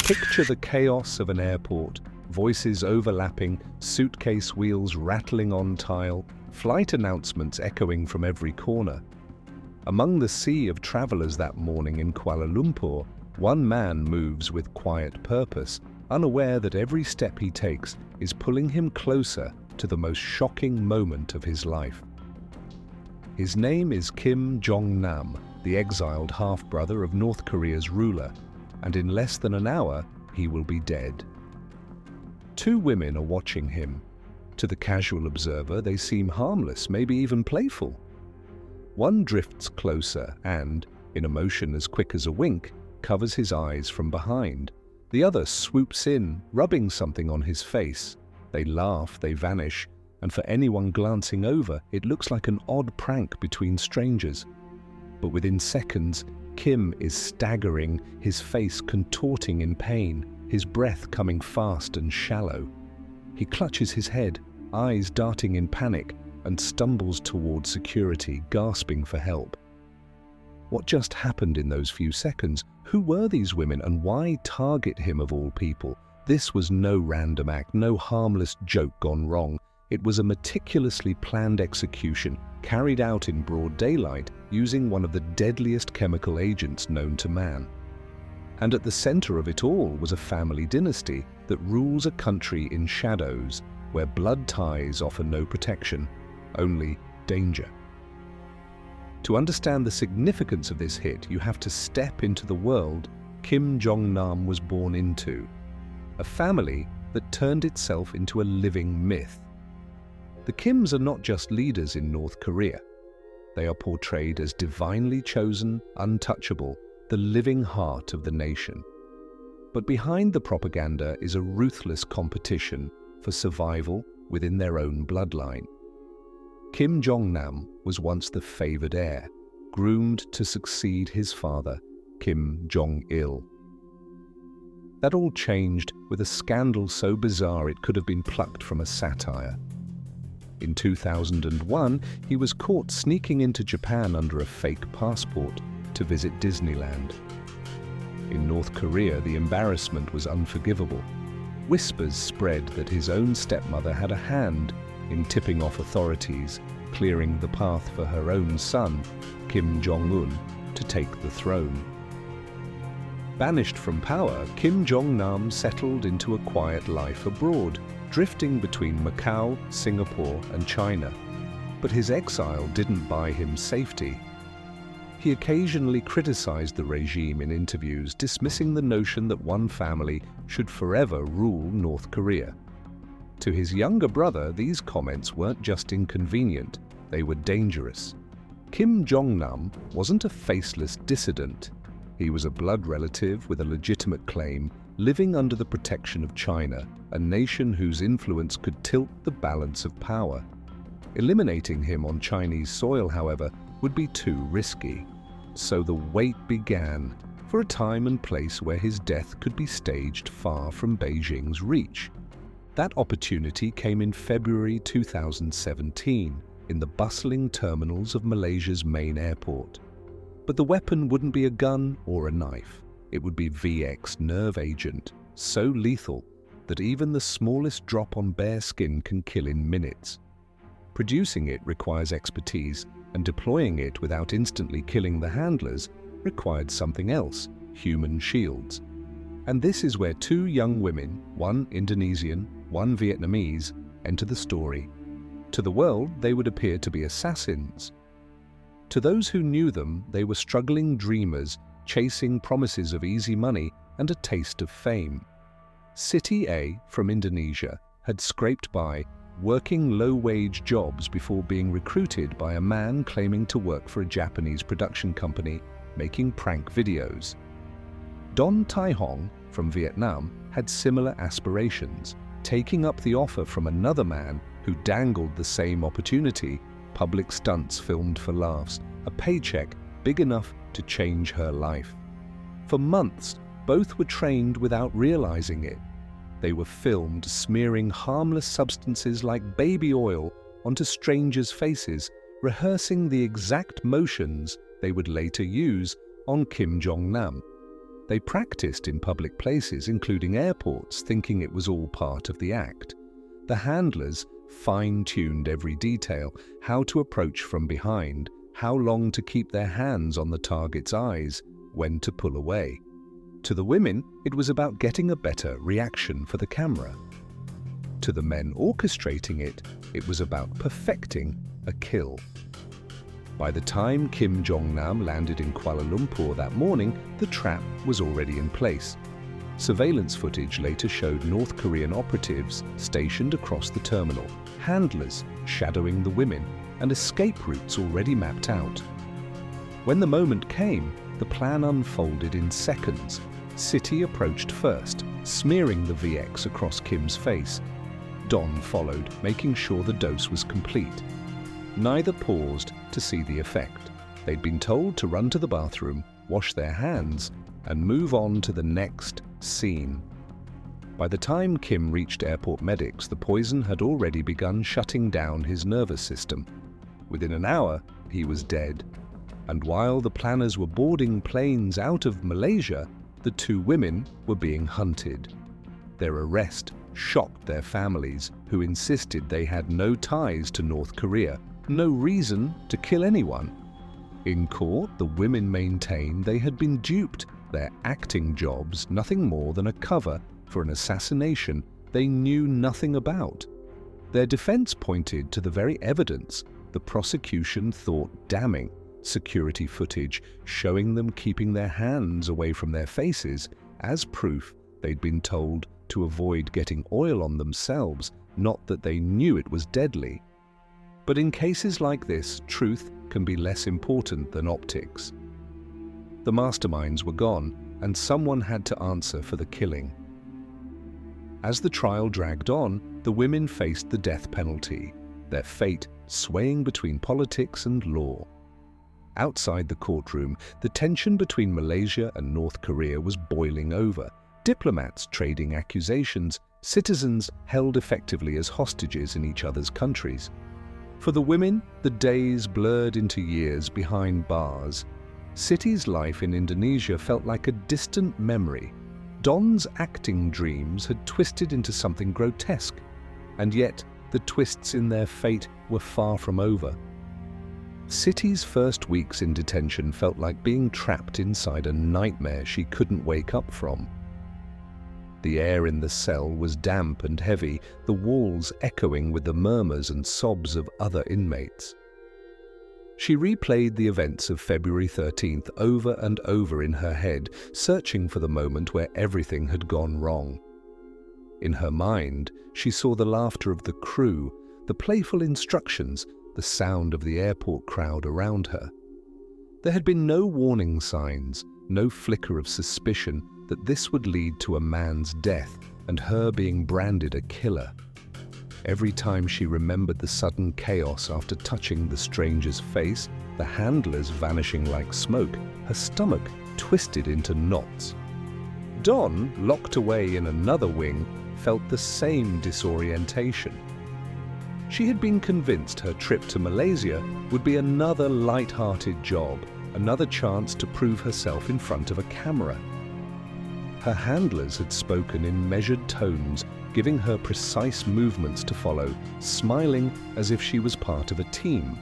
Picture the chaos of an airport, voices overlapping, suitcase wheels rattling on tile, flight announcements echoing from every corner. Among the sea of travelers that morning in Kuala Lumpur, one man moves with quiet purpose, unaware that every step he takes is pulling him closer to the most shocking moment of his life. His name is Kim Jong-nam, the exiled half-brother of North Korea's ruler, and in less than an hour, he will be dead. Two women are watching him. To the casual observer, they seem harmless, maybe even playful. One drifts closer and, in a motion as quick as a wink, covers his eyes from behind. The other swoops in, rubbing something on his face. They laugh, they vanish, and for anyone glancing over, it looks like an odd prank between strangers. But within seconds, Kim is staggering, his face contorting in pain, his breath coming fast and shallow. He clutches his head, eyes darting in panic, and stumbles toward security, gasping for help. What just happened in those few seconds? Who were these women, and why target him of all people? This was no random act, no harmless joke gone wrong. It was a meticulously planned execution, carried out in broad daylight, using one of the deadliest chemical agents known to man. And at the center of it all was a family dynasty that rules a country in shadows, where blood ties offer no protection, only danger. To understand the significance of this hit, you have to step into the world Kim Jong-nam was born into, a family that turned itself into a living myth. The Kims are not just leaders in North Korea. They are portrayed as divinely chosen, untouchable, the living heart of the nation. But behind the propaganda is a ruthless competition for survival within their own bloodline. Kim Jong-nam was once the favored heir, groomed to succeed his father, Kim Jong-il. That all changed with a scandal so bizarre it could have been plucked from a satire. In 2001, he was caught sneaking into Japan under a fake passport to visit Disneyland. In North Korea, the embarrassment was unforgivable. Whispers spread that his own stepmother had a hand in tipping off authorities, clearing the path for her own son, Kim Jong-un, to take the throne. Banished from power, Kim Jong-nam settled into a quiet life abroad, drifting between Macau, Singapore, and China. But his exile didn't buy him safety. He occasionally criticized the regime in interviews, dismissing the notion that one family should forever rule North Korea. To his younger brother, these comments weren't just inconvenient, they were dangerous. Kim Jong-nam wasn't a faceless dissident. He was a blood relative with a legitimate claim, living under the protection of China, a nation whose influence could tilt the balance of power. Eliminating him on Chinese soil, however, would be too risky. So the wait began for a time and place where his death could be staged far from Beijing's reach. That opportunity came in February 2017 in the bustling terminals of Malaysia's main airport. But the weapon wouldn't be a gun or a knife. It would be VX nerve agent, so lethal that even the smallest drop on bare skin can kill in minutes. Producing it requires expertise, and deploying it without instantly killing the handlers required something else, human shields. And this is where two young women, one Indonesian, one Vietnamese, enter the story. To the world, they would appear to be assassins. To those who knew them, they were struggling dreamers, chasing promises of easy money and a taste of fame. Siti A from Indonesia had scraped by, working low-wage jobs before being recruited by a man claiming to work for a Japanese production company making prank videos. Don Tai Hong from Vietnam had similar aspirations, taking up the offer from another man who dangled the same opportunity, public stunts filmed for laughs, a paycheck big enough to change her life. For months, both were trained without realizing it. They were filmed smearing harmless substances like baby oil onto strangers' faces, rehearsing the exact motions they would later use on Kim Jong-nam. They practiced in public places, including airports, thinking it was all part of the act. The handlers fine-tuned every detail, how to approach from behind, how long to keep their hands on the target's eyes, when to pull away. To the women, it was about getting a better reaction for the camera. To the men orchestrating it, it was about perfecting a kill. By the time Kim Jong-nam landed in Kuala Lumpur that morning, the trap was already in place. Surveillance footage later showed North Korean operatives stationed across the terminal, handlers shadowing the women, and escape routes already mapped out. When the moment came, the plan unfolded in seconds. City approached first, smearing the VX across Kim's face. Don followed, making sure the dose was complete. Neither paused to see the effect. They'd been told to run to the bathroom, wash their hands, and move on to the next scene. By the time Kim reached airport medics, the poison had already begun shutting down his nervous system. Within an hour, he was dead. And while the planners were boarding planes out of Malaysia, the two women were being hunted. Their arrest shocked their families, who insisted they had no ties to North Korea, no reason to kill anyone. In court, the women maintained they had been duped, their acting jobs nothing more than a cover for an assassination they knew nothing about. Their defense pointed to the very evidence the prosecution thought damning: security footage showing them keeping their hands away from their faces as proof they'd been told to avoid getting oil on themselves, not that they knew it was deadly. But in cases like this, truth can be less important than optics. The masterminds were gone, and someone had to answer for the killing. As the trial dragged on, the women faced the death penalty, their fate swaying between politics and law. Outside the courtroom, the tension between Malaysia and North Korea was boiling over. Diplomats trading accusations, citizens held effectively as hostages in each other's countries. For the women, the days blurred into years behind bars. Siti's life in Indonesia felt like a distant memory. Don's acting dreams had twisted into something grotesque, and yet the twists in their fate were far from over. Siti's first weeks in detention felt like being trapped inside a nightmare she couldn't wake up from. The air in the cell was damp and heavy, the walls echoing with the murmurs and sobs of other inmates. She replayed the events of February 13th over and over in her head, searching for the moment where everything had gone wrong. In her mind, she saw the laughter of the crew, the playful instructions, the sound of the airport crowd around her. There had been no warning signs, no flicker of suspicion that this would lead to a man's death and her being branded a killer. Every time she remembered the sudden chaos after touching the stranger's face, the handlers vanishing like smoke, her stomach twisted into knots. Don, locked away in another wing, felt the same disorientation. She had been convinced her trip to Malaysia would be another light-hearted job, another chance to prove herself in front of a camera. Her handlers had spoken in measured tones, giving her precise movements to follow, smiling as if she was part of a team.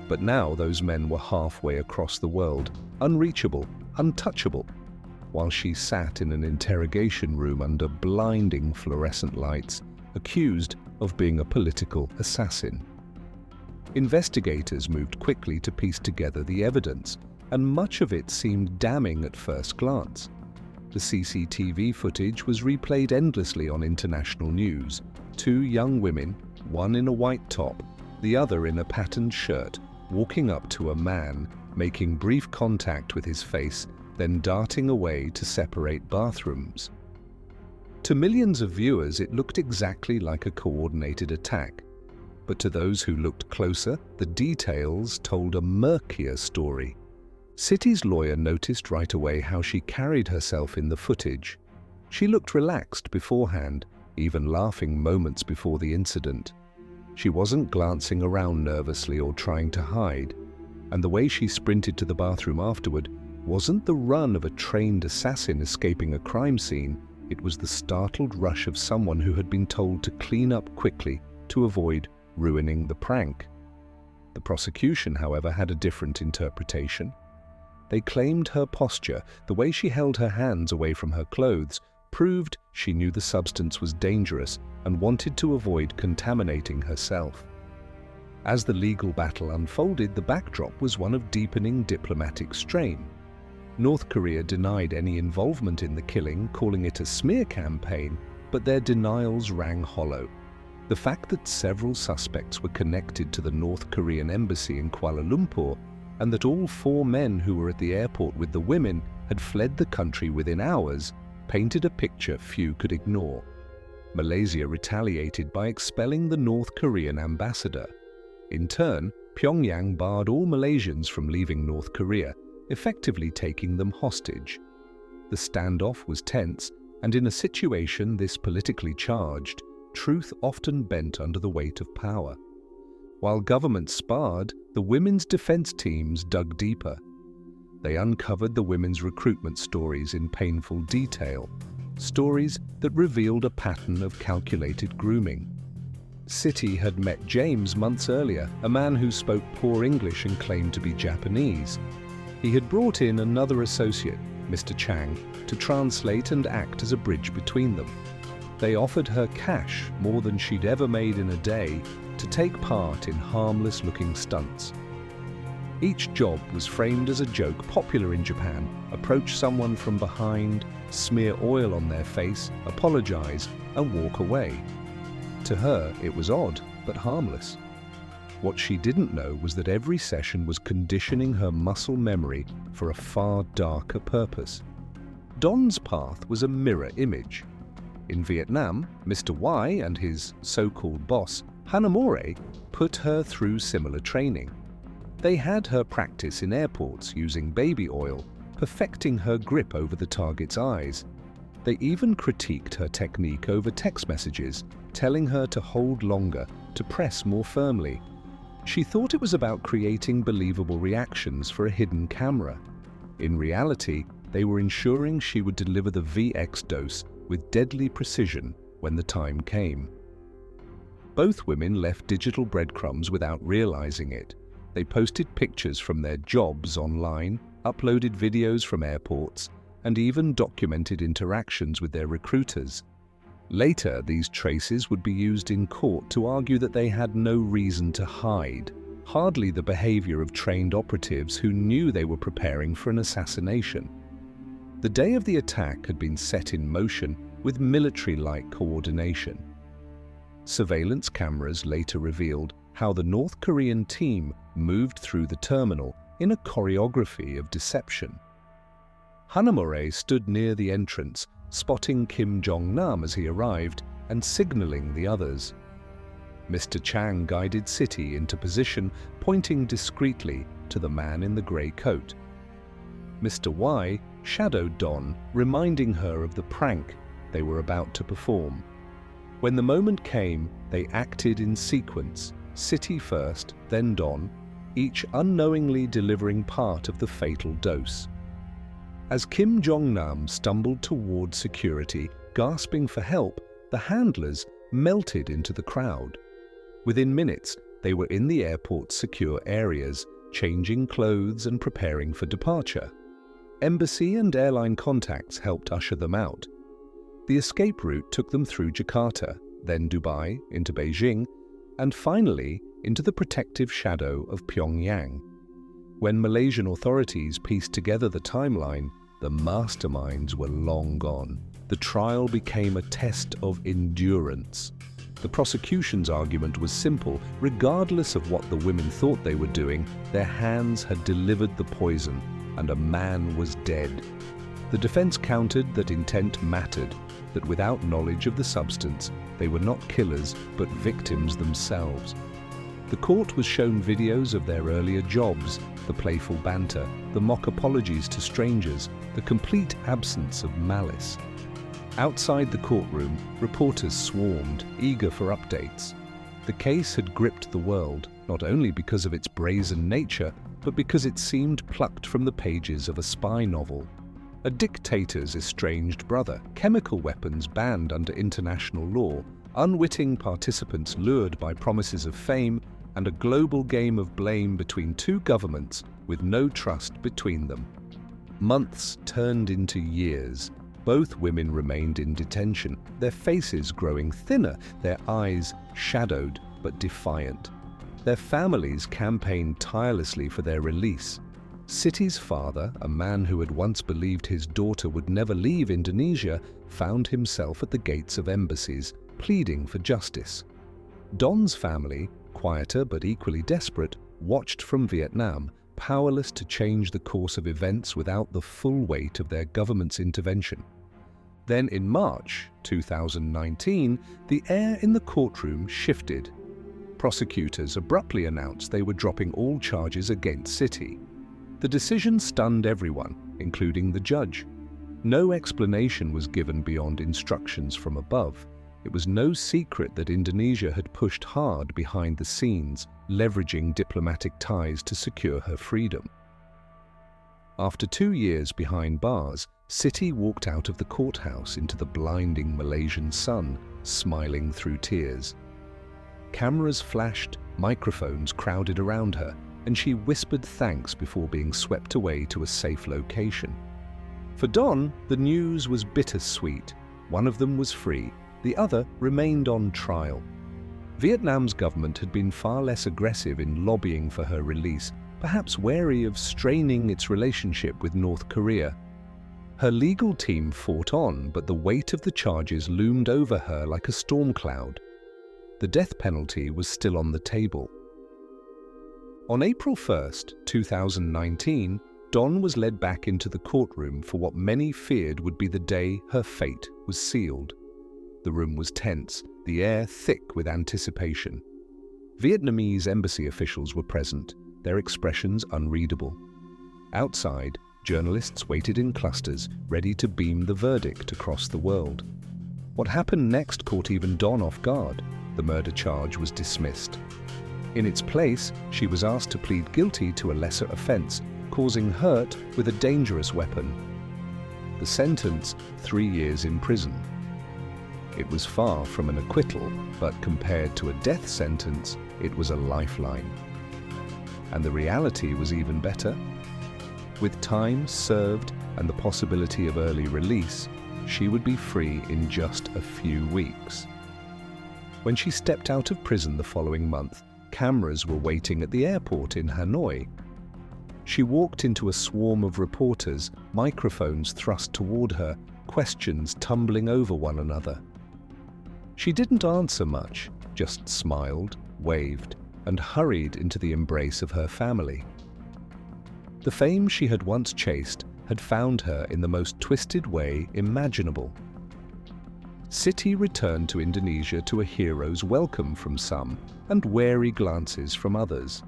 But now those men were halfway across the world, unreachable, untouchable, while she sat in an interrogation room under blinding fluorescent lights, accused of being a political assassin. Investigators moved quickly to piece together the evidence, and much of it seemed damning at first glance. The CCTV footage was replayed endlessly on international news. Two young women, one in a white top, the other in a patterned shirt, walking up to a man, making brief contact with his face, then darting away to separate bathrooms. To millions of viewers, it looked exactly like a coordinated attack. But to those who looked closer, the details told a murkier story. Siti's lawyer noticed right away how she carried herself in the footage. She looked relaxed beforehand, even laughing moments before the incident. She wasn't glancing around nervously or trying to hide, and the way she sprinted to the bathroom afterward wasn't the run of a trained assassin escaping a crime scene, it was the startled rush of someone who had been told to clean up quickly to avoid ruining the prank. The prosecution, however, had a different interpretation. They claimed her posture, the way she held her hands away from her clothes, proved she knew the substance was dangerous and wanted to avoid contaminating herself. As the legal battle unfolded, the backdrop was one of deepening diplomatic strain. North Korea denied any involvement in the killing, calling it a smear campaign, but their denials rang hollow. The fact that several suspects were connected to the North Korean embassy in Kuala Lumpur, and that all 4 men who were at the airport with the women had fled the country within hours, painted a picture few could ignore. Malaysia retaliated by expelling the North Korean ambassador. In turn, Pyongyang barred all Malaysians from leaving North Korea, effectively taking them hostage. The standoff was tense, and in a situation this politically charged, truth often bent under the weight of power. While governments sparred, the women's defense teams dug deeper. They uncovered the women's recruitment stories in painful detail, stories that revealed a pattern of calculated grooming. City had met James months earlier, a man who spoke poor English and claimed to be Japanese. He had brought in another associate, Mr. Chang, to translate and act as a bridge between them. They offered her cash, more than she'd ever made in a day, to take part in harmless-looking stunts. Each job was framed as a joke popular in Japan: approach someone from behind, smear oil on their face, apologize, and walk away. To her, it was odd, but harmless. What she didn't know was that every session was conditioning her muscle memory for a far darker purpose. Don's path was a mirror image. In Vietnam, Mr. Y and his so-called boss, Hanamore, put her through similar training. They had her practice in airports using baby oil, perfecting her grip over the target's eyes. They even critiqued her technique over text messages, telling her to hold longer, to press more firmly. She thought it was about creating believable reactions for a hidden camera. In reality, they were ensuring she would deliver the VX dose with deadly precision when the time came. Both women left digital breadcrumbs without realizing it. They posted pictures from their jobs online, uploaded videos from airports, and even documented interactions with their recruiters. Later, these traces would be used in court to argue that they had no reason to hide, hardly the behavior of trained operatives who knew they were preparing for an assassination. The day of the attack had been set in motion with military-like coordination. Surveillance cameras later revealed how the North Korean team moved through the terminal in a choreography of deception. Hanamore stood near the entrance, spotting Jong-nam as he arrived and signaling the others. Mr. Chang guided City into position, pointing discreetly to the man in the grey coat. Mr. Y shadowed Don, reminding her of the prank they were about to perform. When the moment came, they acted in sequence, City first, then Don, each unknowingly delivering part of the fatal dose. As Jong-nam stumbled toward security, gasping for help, the handlers melted into the crowd. Within minutes, they were in the airport's secure areas, changing clothes and preparing for departure. Embassy and airline contacts helped usher them out. The escape route took them through Jakarta, then Dubai, into Beijing, and finally into the protective shadow of Pyongyang. When Malaysian authorities pieced together the timeline, the masterminds were long gone. The trial became a test of endurance. The prosecution's argument was simple: regardless of what the women thought they were doing, their hands had delivered the poison, and a man was dead. The defense countered that intent mattered, that without knowledge of the substance, they were not killers, but victims themselves. The court was shown videos of their earlier jobs, the playful banter, the mock apologies to strangers, the complete absence of malice. Outside the courtroom, reporters swarmed, eager for updates. The case had gripped the world, not only because of its brazen nature, but because it seemed plucked from the pages of a spy novel. A dictator's estranged brother, chemical weapons banned under international law, unwitting participants lured by promises of fame, and a global game of blame between two governments with no trust between them. Months turned into years. Both women remained in detention, their faces growing thinner, their eyes shadowed but defiant. Their families campaigned tirelessly for their release. Siti's father, a man who had once believed his daughter would never leave Indonesia, found himself at the gates of embassies, pleading for justice. Don's family, quieter but equally desperate, watched from Vietnam, powerless to change the course of events without the full weight of their government's intervention. Then in March 2019, the air in the courtroom shifted. Prosecutors abruptly announced they were dropping all charges against Siti. The decision stunned everyone, including the judge. No explanation was given beyond instructions from above. It was no secret that Indonesia had pushed hard behind the scenes, leveraging diplomatic ties to secure her freedom. After 2 years behind bars, Siti walked out of the courthouse into the blinding Malaysian sun, smiling through tears. Cameras flashed, microphones crowded around her, and she whispered thanks before being swept away to a safe location. For Don, the news was bittersweet. One of them was free, the other remained on trial. Vietnam's government had been far less aggressive in lobbying for her release, perhaps wary of straining its relationship with North Korea. Her legal team fought on, but the weight of the charges loomed over her like a storm cloud. The death penalty was still on the table. On April 1st, 2019, Don was led back into the courtroom for what many feared would be the day her fate was sealed. The room was tense, the air thick with anticipation. Vietnamese embassy officials were present, their expressions unreadable. Outside, journalists waited in clusters, ready to beam the verdict across the world. What happened next caught even Don off guard. The murder charge was dismissed. In its place, she was asked to plead guilty to a lesser offense, causing hurt with a dangerous weapon. The sentence, 3 years in prison. It was far from an acquittal, but compared to a death sentence, it was a lifeline. And the reality was even better. With time served and the possibility of early release, she would be free in just a few weeks. When she stepped out of prison the following month, cameras were waiting at the airport in Hanoi. She walked into a swarm of reporters, microphones thrust toward her, questions tumbling over one another. She didn't answer much, just smiled, waved, and hurried into the embrace of her family. The fame she had once chased had found her in the most twisted way imaginable. Siti returned to Indonesia to a hero's welcome from some and wary glances from others.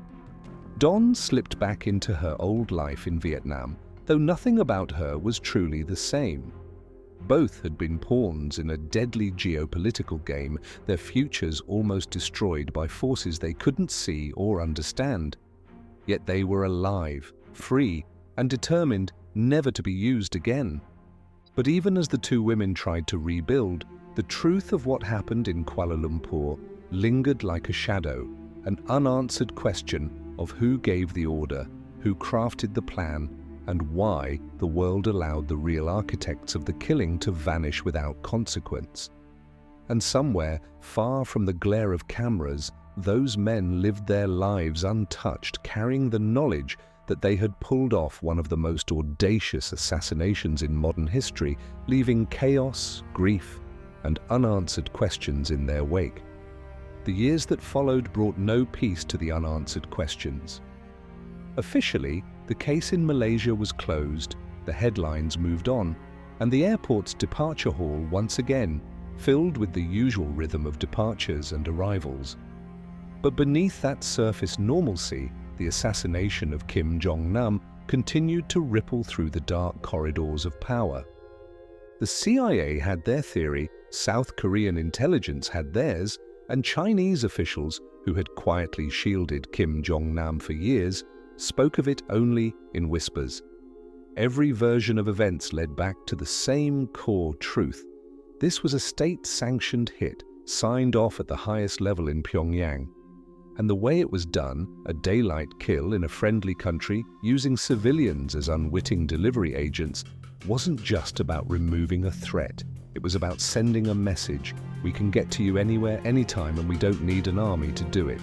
Don slipped back into her old life in Vietnam, though nothing about her was truly the same. Both had been pawns in a deadly geopolitical game, their futures almost destroyed by forces they couldn't see or understand. Yet they were alive, free, and determined never to be used again. But even as the two women tried to rebuild, the truth of what happened in Kuala Lumpur lingered like a shadow, an unanswered question of who gave the order, who crafted the plan, and why the world allowed the real architects of the killing to vanish without consequence. And somewhere, far from the glare of cameras, those men lived their lives untouched, carrying the knowledge that they had pulled off one of the most audacious assassinations in modern history, leaving chaos, grief, and unanswered questions in their wake. The years that followed brought no peace to the unanswered questions. Officially, the case in Malaysia was closed, the headlines moved on, and the airport's departure hall once again filled with the usual rhythm of departures and arrivals. But beneath that surface normalcy, the assassination of Jong-nam continued to ripple through the dark corridors of power. The CIA had their theory, South Korean intelligence had theirs, and Chinese officials, who had quietly shielded Jong-nam for years, spoke of it only in whispers. Every version of events led back to the same core truth. This was a state-sanctioned hit, signed off at the highest level in Pyongyang. And the way it was done, a daylight kill in a friendly country using civilians as unwitting delivery agents, wasn't just about removing a threat. It was about sending a message. We can get to you anywhere, anytime, and we don't need an army to do it.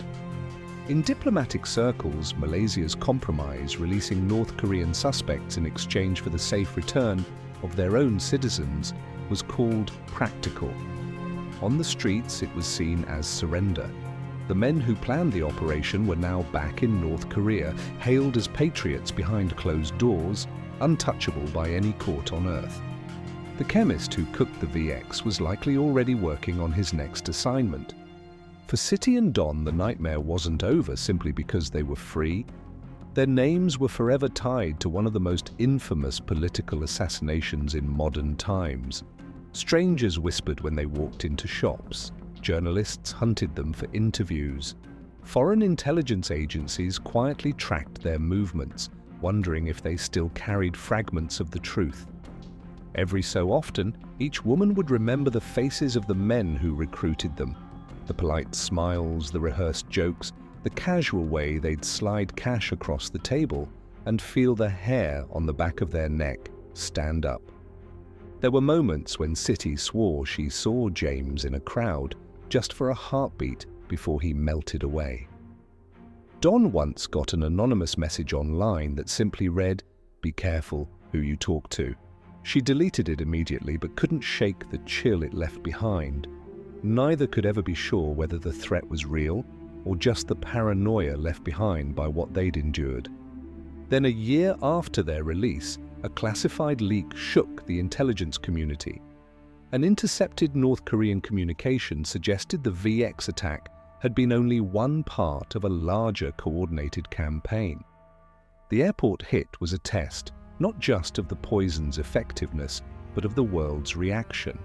In diplomatic circles, Malaysia's compromise, releasing North Korean suspects in exchange for the safe return of their own citizens, was called practical. On the streets, it was seen as surrender. The men who planned the operation were now back in North Korea, hailed as patriots behind closed doors, untouchable by any court on earth. The chemist who cooked the VX was likely already working on his next assignment. For City and Don, the nightmare wasn't over simply because they were free. Their names were forever tied to one of the most infamous political assassinations in modern times. Strangers whispered when they walked into shops. Journalists hunted them for interviews. Foreign intelligence agencies quietly tracked their movements, wondering if they still carried fragments of the truth. Every so often, each woman would remember the faces of the men who recruited them. The polite smiles, the rehearsed jokes, the casual way they'd slide cash across the table and feel the hair on the back of their neck stand up. There were moments when City swore she saw James in a crowd just for a heartbeat before he melted away. Don once got an anonymous message online that simply read, "Be careful who you talk to." She deleted it immediately but couldn't shake the chill it left behind. Neither could ever be sure whether the threat was real or just the paranoia left behind by what they'd endured. Then a year after their release, a classified leak shook the intelligence community. An intercepted North Korean communication suggested the VX attack had been only one part of a larger coordinated campaign. The airport hit was a test, not just of the poison's effectiveness, but of the world's reaction.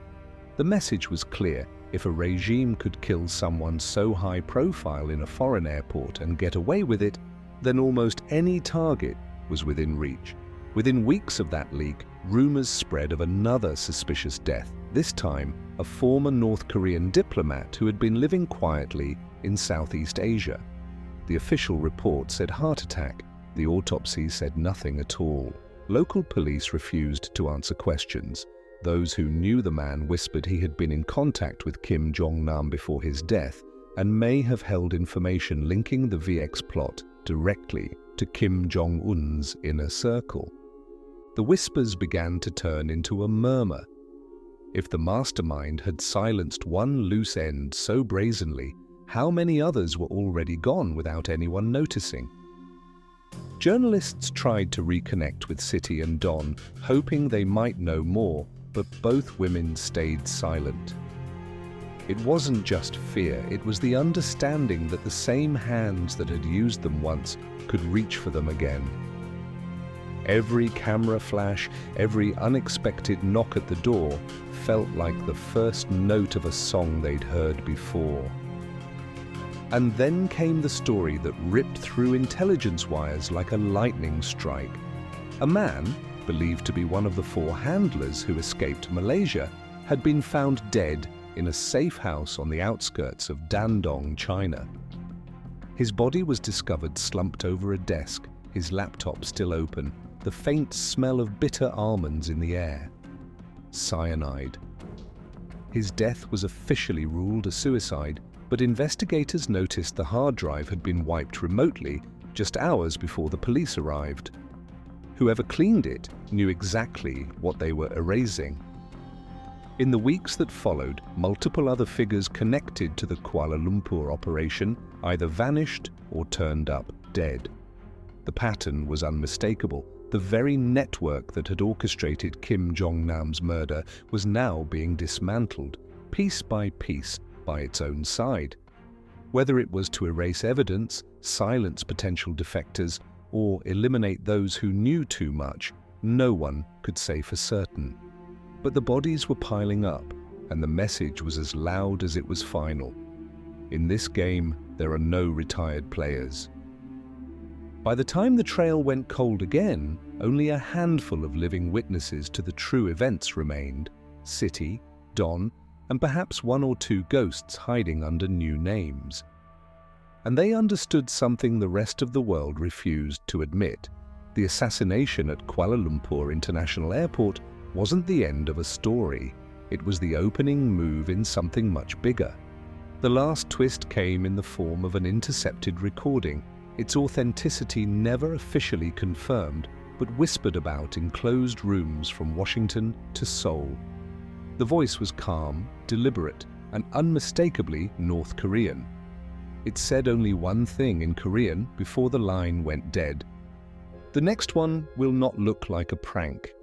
The message was clear: if a regime could kill someone so high profile in a foreign airport and get away with it, then almost any target was within reach. Within weeks of that leak, rumors spread of another suspicious death, this time a former North Korean diplomat who had been living quietly in Southeast Asia. The official report said heart attack. The autopsy said nothing at all. Local police refused to answer questions. Those who knew the man whispered he had been in contact with Kim Jong-nam before his death and may have held information linking the VX plot directly to Kim Jong-un's inner circle. The whispers began to turn into a murmur. If the mastermind had silenced one loose end so brazenly, how many others were already gone without anyone noticing? Journalists tried to reconnect with City and Don, hoping they might know more, but both women stayed silent. It wasn't just fear, it was the understanding that the same hands that had used them once could reach for them again. Every camera flash, every unexpected knock at the door felt like the first note of a song they'd heard before. And then came the story that ripped through intelligence wires like a lightning strike. A man, believed to be one of the 4 handlers who escaped Malaysia, had been found dead in a safe house on the outskirts of Dandong, China. His body was discovered slumped over a desk, his laptop still open, the faint smell of bitter almonds in the air. Cyanide. His death was officially ruled a suicide, but investigators noticed the hard drive had been wiped remotely just hours before the police arrived. Whoever cleaned it knew exactly what they were erasing. In the weeks that followed, multiple other figures connected to the Kuala Lumpur operation either vanished or turned up dead. The pattern was unmistakable. The very network that had orchestrated Kim Jong-nam's murder was now being dismantled, piece by piece, by its own side. Whether it was to erase evidence, silence potential defectors, or eliminate those who knew too much, no one could say for certain. But the bodies were piling up, and the message was as loud as it was final. In this game, there are no retired players. By the time the trail went cold again, only a handful of living witnesses to the true events remained: City, Don, and perhaps one or two ghosts hiding under new names. And they understood something the rest of the world refused to admit. The assassination at Kuala Lumpur International Airport wasn't the end of a story. It was the opening move in something much bigger. The last twist came in the form of an intercepted recording, its authenticity never officially confirmed, but whispered about in closed rooms from Washington to Seoul. The voice was calm, deliberate, and unmistakably North Korean. It said only one thing in Korean before the line went dead: "The next one will not look like a prank."